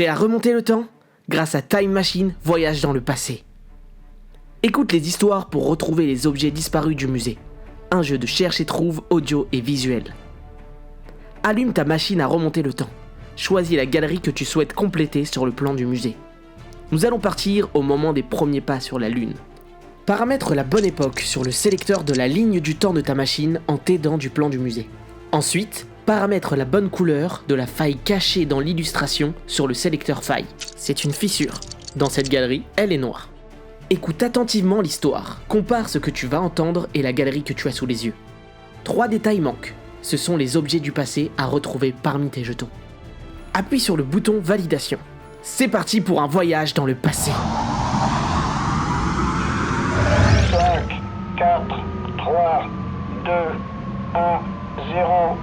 Prêt à remonter le temps ? Grâce à Time Machine, voyage dans le passé. Écoute les histoires pour retrouver les objets disparus du musée. Un jeu de cherche et trouve audio et visuel. Allume ta machine à remonter le temps. Choisis la galerie que tu souhaites compléter sur le plan du musée. Nous allons partir au moment des premiers pas sur la Lune. Paramètre la bonne époque sur le sélecteur de la ligne du temps de ta machine en t'aidant du plan du musée. Ensuite, paramètre la bonne couleur de la faille cachée dans l'illustration sur le sélecteur faille. C'est une fissure. Dans cette galerie, elle est noire. Écoute attentivement l'histoire. Compare ce que tu vas entendre et la galerie que tu as sous les yeux. 3 détails manquent. Ce sont les objets du passé à retrouver parmi tes jetons. Appuie sur le bouton validation. C'est parti pour un voyage dans le passé. 5, 4, 3, 2, 1, 0.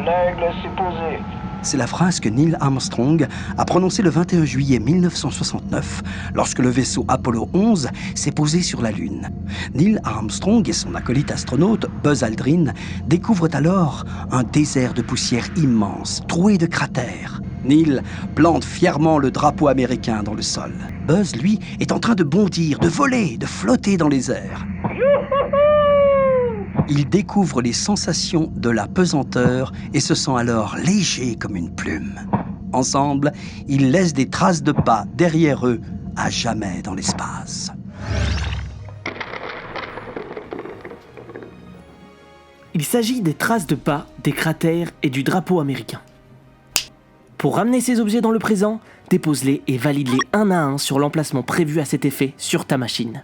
L'aigle s'est posé. C'est la phrase que Neil Armstrong a prononcée le 21 juillet 1969 lorsque le vaisseau Apollo 11 s'est posé sur la Lune. Neil Armstrong et son acolyte astronaute Buzz Aldrin découvrent alors un désert de poussière immense, troué de cratères. Neil plante fièrement le drapeau américain dans le sol. Buzz, lui, est en train de bondir, de voler, de flotter dans les airs. Il découvre les sensations de la pesanteur et se sent alors léger comme une plume. Ensemble, ils laissent des traces de pas derrière eux, à jamais dans l'espace. Il s'agit des traces de pas, des cratères et du drapeau américain. Pour ramener ces objets dans le présent, dépose-les et valide-les un à un sur l'emplacement prévu à cet effet sur ta machine.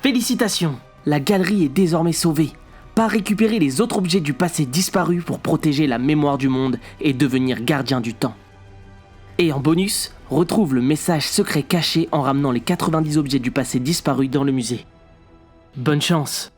Félicitations, la galerie est désormais sauvée. Pas récupérer les autres objets du passé disparus pour protéger la mémoire du monde et devenir gardien du temps. Et en bonus, retrouve le message secret caché en ramenant les 90 objets du passé disparus dans le musée. Bonne chance!